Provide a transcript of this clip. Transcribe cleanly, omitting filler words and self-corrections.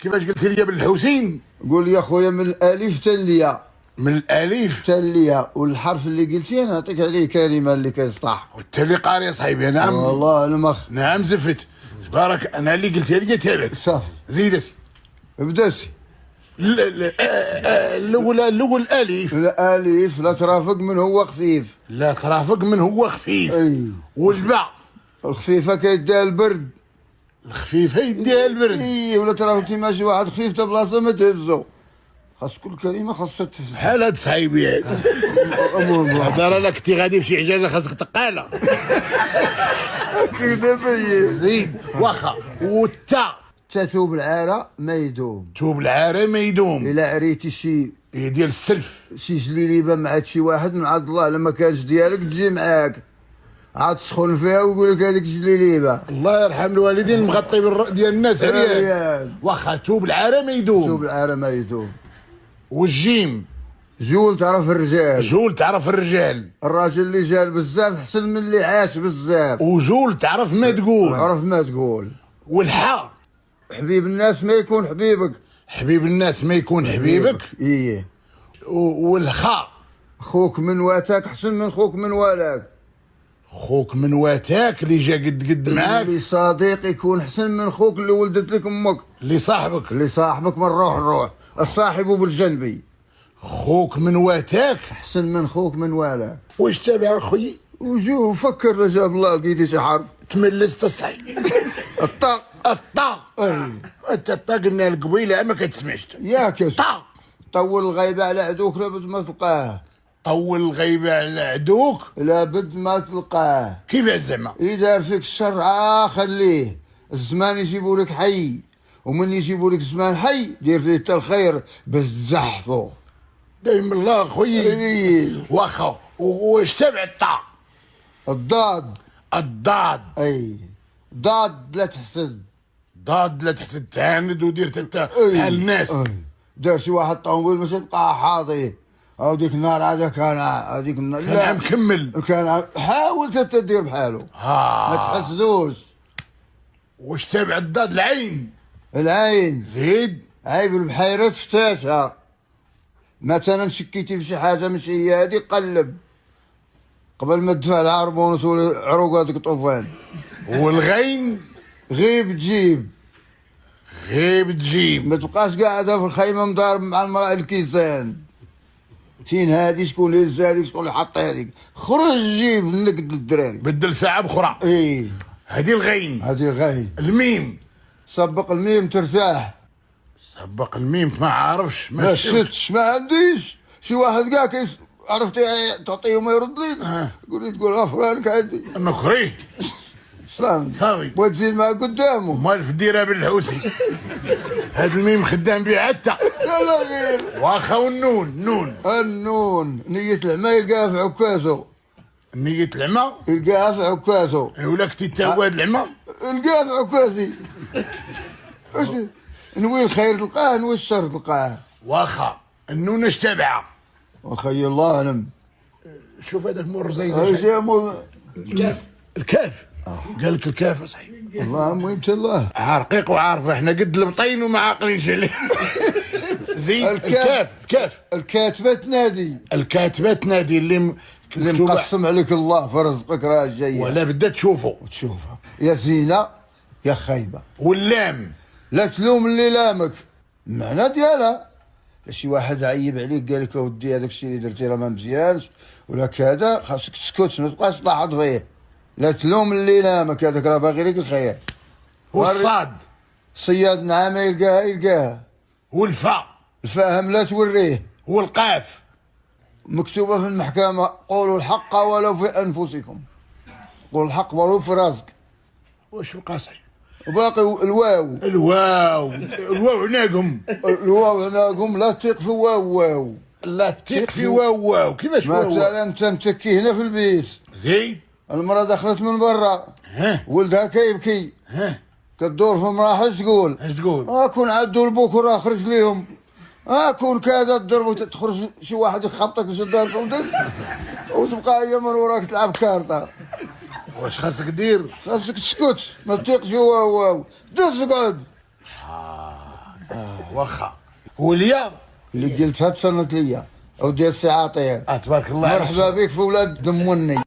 كيفاش قلت لي بالحوسين؟ قول يا خويا من الالف تليا. من الالف تليا، والحرف اللي قلتي انا نعطيك عليه كلمه اللي كيسطح. وانت اللي قاري يا صاحبي. نعم والله المخ. نعم زفت بارك. انا اللي قلت لي تابعك. صافي زيد اسي. ابدا سي. الاول الالف. الالف لا ترافق من هو خفيف. لا ترافق من هو خفيف. اي. والباء الخفيفه كيديها البرد. الخفيفه يديها البرد. اي ولا ترافقتي ماشي واحد خفيف تا بلاصه ما تهزو. خاص كل كلمه خاصها تفسد. بحال هاد صاحبي هذا راه كنتي غادي بشي حجاجه خاصك تقالها. كذا بيي. زيد واخا. والتاء تاتو بالعاره ما يدوم. توب العاره ما يدوم. الا عريتي شي ديال السلف. شي جليليبه مع شي واحد من عبد الله لما كانش ديالك تجي معاك عاد تسخن فيها ويقول لك هذيك جليليبه. الله يرحم الوالدين مغطي ديال الناس عليها. واخا توب العاره ما يدوم. توب العاره ما يدوم. والجيم جول تعرف الرجال. جول تعرف الرجال. الراجل اللي جال بزاف احسن من اللي عاش بزاف. وجول تعرف ما تقول. عرف ما تقول. والحاء حبيب الناس ما يكون حبيبك. حبيب الناس ما يكون حبيبك. ايه. والخاء خوك من واتاك احسن من خوك من والاك. خوك من واتاك اللي جا قد معاك. اللي صديق يكون احسن من خوك اللي ولدت لك امك. اللي صاحبك. اللي صاحبك من الروح الصاحب بالجنبي. خوك من واتاك احسن من خوك من والاك. واش تابع خويا؟ وجو فكر رجاب الله لقيتي شي حرف. تملست الصحيح. الطاء. الطاء. اي. انت الطاء قلنا القبيله ما كتسمعش. ياك طاء. طول الغيبه على عدوك لابد ما تلقاه. طول الغيبه على عدوك لابد ما تلقاه. كيفاش زعما؟ إذا دار فيك الشر خليه. الزمان يجيبوا لك حي، ومن يجيبوا لك زمان حي دير فيه حتى الخير باش تزحفوا. دايم الله خويا. اي. واخا. واش تبع الطاء؟ الضاد. الضاد. اي. ضاد لا تحسد. ضاد لا تحسد تعاند ودير انت بحال الناس. دار شي واحد طوموبيل باش تلقاه حاضي. هذيك النار هذا كان هذيك النار كان مكمل. كان حاول حتى دير بحاله. ما تحسدوش. واش تابع الضاد؟ العين. العين. زيد. عيب البحيرات فتاتها. مثلا شكيتي في شي حاجه ماشي هي هذه قلب قبل ما تدفع العربون ولا عروقاتك طوفان. والغين. غيب تجيب. غيب تجيب. ما تبقاش قاعده في الخيمه مضارب مع المراه الكيسان. فين هادي شكون اللي هز هذيك شكون اللي حط هذيك. خرج جيب النقد للدراري. بدل ساعه بخرى. ايه. هذه الغين. هذه الغين. الميم. سبق الميم ترتاح. سبق الميم ما عارفش ما شفتش ما عنديش. شي واحد كاع عرفتي تعطيه ما يرد لك. تقول فلان كعندي مكريه. صافي. وتزيد معاه قدامه. مال في الديره بالحوسي. هاد الميم خدام بيه حتى. لا غير. واخا. والنون. النون نية العما يلقاها في عكازو. نية العما يلقاها في عكازو. ولا كنتي تاواد العما يلقاها في عكازي. نوي الخير تلقاه نوي الشر تلقاه. واخا. النون اش تابعه؟ وخي الله اعلم. شوف هذاك مور زيزه. الكاف. الكاف. قال لك الكاف صحيح. الله مهم الله. عرقيق وعارفه احنا قد البطين وما عاقلينش عليه. زيد. الكاف. الكاتبه تنادي. الكاتبه تنادي اللي مقسم عليك الله في رزقك راه جايه. ولا بدها تشوفه. تشوفها يا زينه يا خايبه. واللام. لا تلوم اللي لامك. المعنى ديالها شي واحد عيب عليك قال لك اودي هذاك الشيء اللي درتي راه ما مزيانش ولا كذا خاصك تسكت ما تبقاش تلاحظ فيه. لا تلوم اللي لامك هذاك راه باغي لك الخير. والصاد. صياد نعامه يلقاها. والفاء. الفاهم لا توريه. والقاف. مكتوبه في المحكمه قولوا الحق ولو في انفسكم. قول الحق ولو في راسك. واش بقى صحيح؟ وباقي الواو. الواو عناقهم. الواو عناقهم. لا تثق في واو. لا تثق في واو. كيفاش واو؟ مثلا انت متكي هنا في البيت. زيد. المراه دخلت من برا. ولدها كيبكي. كدور في مراحل تقول. اش تقول؟ كون عدوا لبوك خرج ليهم. كون كذا تضرب تخرج شي واحد يخبطك في داركم وتبقى هي من وراك تلعب كارطه. واش خاصك دير؟ خاصك تسكت ما تثقش واو. دوز قعد. واخا وليا اللي قلتها تصنت ليا او ديال السي عطيه. تبارك الله عليك. مرحبا بك في ولاد دموني.